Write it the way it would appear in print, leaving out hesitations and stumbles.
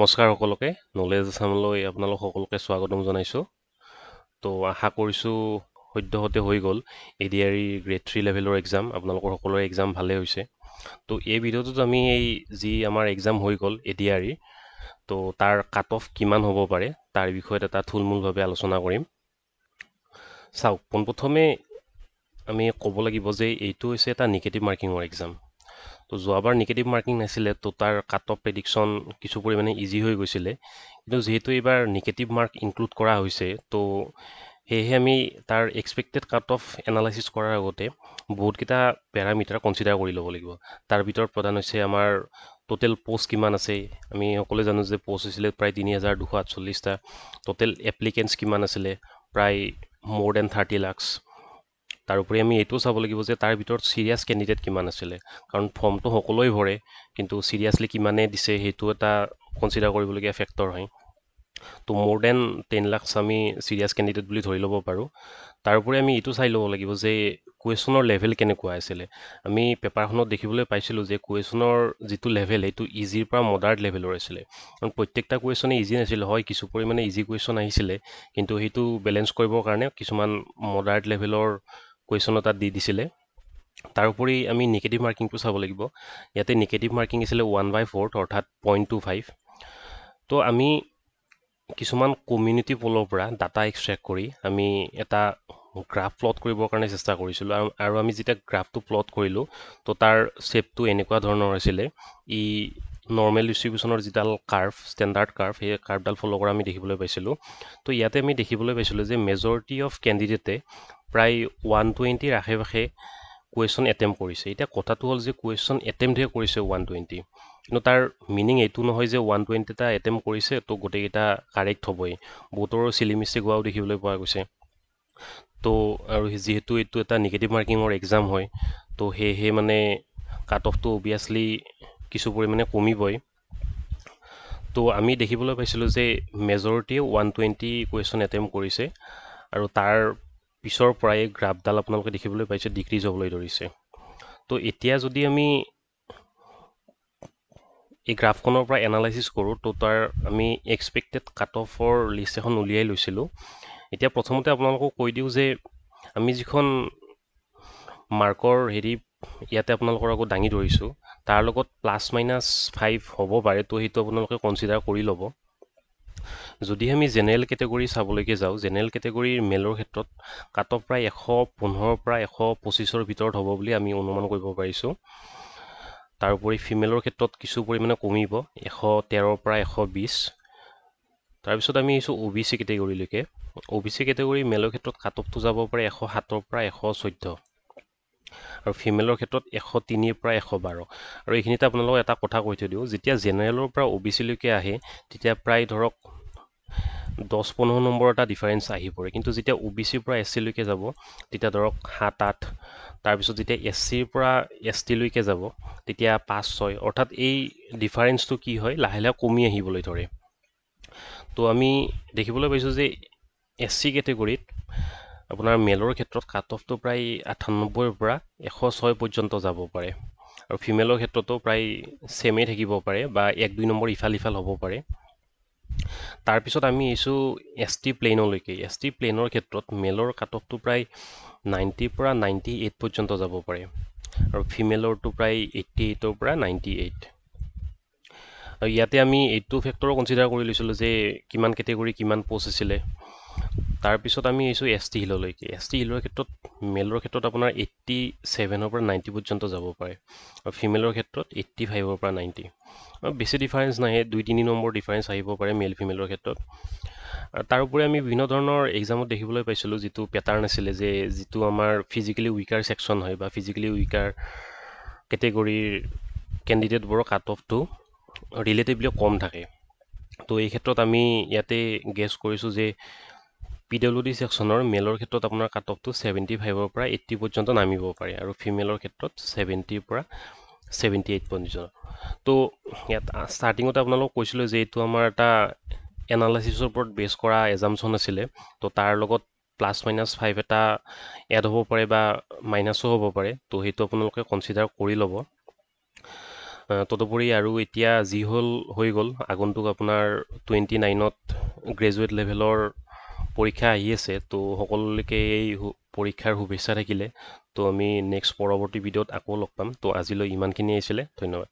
নমস্কাৰ সকলোকে নলেজ আছামলৈ আপোনালোক সকলোকে স্বাগতম জনাইছোঁ। তো আশা কৰিছোঁ সদ্যহতে হৈ গ'ল ADRE গ্ৰেড 3 লেভেলৰ এক্সাম। আপোনালোকৰ সকলোৰে এক্সাম ভালেই হৈছে। তো এই ভিডিঅ'টোত আমি যি আমাৰ এক্সাম হৈ গ'ল ADRE, তো তাৰ কাট অফ কিমান হ'ব পাৰে তাৰ বিষয়ত এটা থুলমূলভাৱে আলোচনা কৰিম। চাওক, পোনপ্ৰথমে আমি ক'ব লাগিব যে এইটো হৈছে এটা নিগেটিভ মাৰ্কিঙৰ এক্সাম। তো যোৱাবাৰ নিগেটিভ মাৰ্কিং নাছিলে, তো তাৰ কাট অফ প্ৰেডিকশ্যন কিছু পৰিমাণে ইজি হৈ গৈছিলে। কিন্তু যিহেতু এইবাৰ নিগেটিভ মাৰ্ক ইনক্লুড কৰা হৈছে, তো সেয়েহে আমি তাৰ এক্সপেক্টেড কাট অফ এনালাইচিছ কৰাৰ আগতে বহুতকেইটা পেৰামিটাৰ কনচিডাৰ কৰি ল'ব লাগিব। তাৰ ভিতৰত প্ৰধান হৈছে আমাৰ টোটেল পষ্ট কিমান আছে। আমি সকলোৱে জানো যে পষ্ট হৈছিলে প্ৰায় ৩,২৪৮টা। টোটেল এপ্লিকেণ্টছ কিমান আছিলে, প্ৰায় মোৰ দেন 30 লাখ। তাৰোপৰি আমি এইটোও চাব লাগিব যে তাৰ ভিতৰত চিৰিয়াছ কেণ্ডিডেট কিমান আছিলে, কাৰণ ফৰ্মটো সকলোৱে ভৰে, কিন্তু চিৰিয়াছলি কিমানে দিছে সেইটো এটা কনচিডাৰ কৰিবলগীয়া ফেক্টৰ হয়। তো মোৰ দেন 10 লাখ আমি চিৰিয়াছ কেণ্ডিডেট বুলি ধৰি ল'ব পাৰোঁ। তাৰোপৰি আমি এইটো চাই ল'ব লাগিব যে কুৱেশ্যনৰ লেভেল কেনেকুৱা আছিলে। আমি পেপাৰখনত দেখিবলৈ পাইছিলোঁ যে কুৱেশ্যনৰ যিটো লেভেল সেইটো ইজিৰ পৰা মডাৰেট লেভেলৰ আছিলে। কাৰণ প্ৰত্যেকটা কুৱেশ্যনে ইজি নাছিলে, হয় কিছু পৰিমাণে ইজি কুৱেশ্যন আহিছিলে, কিন্তু সেইটো বেলেঞ্চ কৰিবৰ কাৰণে কিছুমান মডাৰেট লেভেলৰ কুৱেশ্যন তাত দি দিছিলে। তাৰোপৰি আমি নিগেটিভ মাৰ্কিংটো চাব লাগিব। ইয়াতে নিগেটিভ মাৰ্কিং আছিলে 1/4 অৰ্থাৎ 0.25। তো আমি কিছুমান কমিউনিটি পলৰ পৰা ডাটা এক্সট্ৰেক্ট কৰি আমি এটা গ্ৰাফ প্লট কৰিবৰ কাৰণে চেষ্টা কৰিছিলোঁ। আৰু আমি যেতিয়া গ্ৰাফটো প্লট কৰিলোঁ, তো তাৰ শ্বেপটো এনেকুৱা ধৰণৰ আছিলে। ই নৰ্মেল ডিষ্ট্ৰিবিউশ্যনৰ যিডাল কাৰ্ভ, ষ্টেণ্ডাৰ্ড কাৰ্ভ, সেই কাৰ্ভডাল ফ'ল' কৰা আমি দেখিবলৈ পাইছিলোঁ। তো ইয়াতে আমি দেখিবলৈ পাইছিলোঁ যে মেজৰিটি অফ কেণ্ডিডেটে প্ৰায় 120ৰ আশে-পাশে কুৱেশ্যন এটেম্প কৰিছে। এতিয়া কথাটো হ'ল যে কুৱেশ্যন এটেম্পটহে কৰিছে 120, কিন্তু তাৰ মিনিং এইটো নহয় যে 120টা এটেম্প কৰিছে তো গোটেইকেইটা কাৰেক্ট হ'বই। বহুতৰো চিলি মিষ্টেক হোৱাও দেখিবলৈ পোৱা গৈছে। তো আৰু যিহেতু এইটো এটা নিগেটিভ মাৰ্কিঙৰ এক্সাম হয়, তো সেয়েহে মানে কাট অফটো অভিয়াছলি কিছু পৰিমাণে কমিবই। তো আমি দেখিবলৈ পাইছিলোঁ যে মেজৰিটিয়ে 120 কুৱেশ্যন এটেম্প কৰিছে, আৰু তাৰ পিছৰ পৰাই গ্ৰাফডাল আপোনালোকে দেখিবলৈ পাইছে ডিক্ৰিজ হ'বলৈ ধৰিছে। তো এতিয়া যদি আমি এই গ্ৰাফখনৰ পৰা এনালাইচিছ কৰোঁ, তো তাৰ আমি এক্সপেক্টেড কাট অফৰ লিষ্ট এখন উলিয়াই লৈছিলোঁ। এতিয়া প্ৰথমতে আপোনালোকক কৈ দিওঁ যে আমি যিখন মাৰ্কৰ ইয়াতে আপোনালোকৰ আগত দাঙি ধৰিছোঁ, তাৰ লগত ±5 হ'ব পাৰে, তো সেইটো আপোনালোকে কনচিডাৰ কৰি ল'ব। যদি আমি জেনেৰেল কেটেগৰী চাবলৈকে যাওঁ, জেনেৰেল কেটেগৰীৰ মেলৰ ক্ষেত্ৰত কাট অফ প্ৰায় 115ৰ পৰা 125ৰ ভিতৰত হ'ব বুলি আমি অনুমান কৰিব পাৰিছোঁ। তাৰোপৰি ফিমেলৰ ক্ষেত্ৰত কিছু পৰিমাণে কমিব, 113ৰ পৰা 120। তাৰপিছত আমি আহিছোঁ OBC কেটেগৰীলৈকে। OBC কেটেগৰী মেলৰ ক্ষেত্ৰত কাট অফটো যাব পাৰে 107ৰ পৰা 114, আৰু ফিমেলৰ ক্ষেত্ৰত 103ৰ পৰা 112। আৰু এইখিনিতে আপোনালোকক এটা কথা কৈ থৈ দিওঁ, যেতিয়া জেনেৰেলৰ পৰা OBCলৈকে আহে তেতিয়া প্ৰায় ধৰক 10-15 নম্বৰ এটা ডিফাৰেঞ্চ আহি পৰে, কিন্তু যেতিয়া OBCৰ পৰা SCলৈকে যাব তেতিয়া ধৰক 7-8। তাৰপিছত যেতিয়া SCৰ পৰা STলৈকে যাব তেতিয়া 5-6, অৰ্থাৎ এই ডিফাৰেঞ্চটো কি হয়, লাহে লাহে কমি আহিবলৈ ধৰে। তো আমি দেখিবলৈ পাইছোঁ যে SC কেটেগৰীত আপোনাৰ মেলৰ ক্ষেত্ৰত কাট অফটো প্ৰায় 98ৰ পৰা 106 পৰ্যন্ত যাব পাৰে, আৰু ফিমেলৰ ক্ষেত্ৰতো প্ৰায় ছেমেই থাকিব পাৰে বা 1-2 নম্বৰ ইফাল সিফাল হ'ব পাৰে। তাৰপিছত আমি আহিছোঁ ST প্লেইনলৈকে। ST প্লেইনৰ ক্ষেত্ৰত মেলৰ কাট অফটো প্ৰায় 90ৰ পৰা 98 পৰ্যন্ত যাব পাৰে, আৰু ফিমেলৰটো প্ৰায় 88ৰ পৰা 98। আৰু ইয়াতে আমি এইটো ফেক্টৰো কনচিডাৰ কৰি লৈছিলোঁ যে কিমান কেটেগৰী কিমান পষ্ট আছিলে। তাৰপিছত আমি আহিছোঁ ST হিললৈকে। ST হিলৰ ক্ষেত্ৰত মেলৰ ক্ষেত্ৰত আপোনাৰ 87ৰ পৰা 90 পৰ্যন্ত যাব পাৰে, আৰু ফিমেলৰ ক্ষেত্ৰত 85ৰ পৰা 90। বেছি ডিফাৰেঞ্চ নাহে, 2-3 নম্বৰ ডিফাৰেঞ্চ আহিব পাৰে মেল ফিমেলৰ ক্ষেত্ৰত। তাৰোপৰি আমি বিভিন্ন ধৰণৰ এক্সামত দেখিবলৈ পাইছিলোঁ যিটো পেটাৰ্ণ আছিলে যে যিটো আমাৰ ফিজিকেলি উইকাৰ ছেকশ্যন হয় বা ফিজিকেলি উইকাৰ কেটেগৰীৰ কেণ্ডিডেটবোৰৰ কাট অফটো ৰিলেটিভলি কম থাকে। তো এই ক্ষেত্ৰত আমি ইয়াতে গেছ কৰিছোঁ যে PWD ছেকশ্যনৰ মেলৰ ক্ষেত্ৰত আপোনাৰ কাট অফটো 75ৰ পৰা 80 পৰ্যন্ত নামিব পাৰে, আৰু ফিমেলৰ ক্ষেত্ৰত 70ৰ পৰা 78 পৰ্যন্ত। তো ইয়াত ষ্টাৰ্টিঙতে আপোনালোকক কৈছিলোঁ যে এইটো আমাৰ এটা এনালাইচিছৰ ওপৰত বেছ কৰা এজামশ্যন আছিলে, তো তাৰ লগত ±5 এটা এড হ'ব পাৰে বা মাইনাছো হ'ব পাৰে, তো সেইটো আপোনালোকে কনচিডাৰ কৰি ল'ব। তদুপৰি আৰু এতিয়া যি হ'ল হৈ গ'ল, আগন্তুক আপোনাৰ 29ত গ্ৰেজুৱেট লেভেলৰ পৰীক্ষা আহি আছে। তো সকলোকে এই পৰীক্ষাৰ শুভেচ্ছা থাকিলে। তো আমি নেক্সট পৰৱৰ্তী ভিডিঅ'ত আকৌ লগ পাম। তো আজিলৈ ইমানখিনি আছিলে, ধন্যবাদ।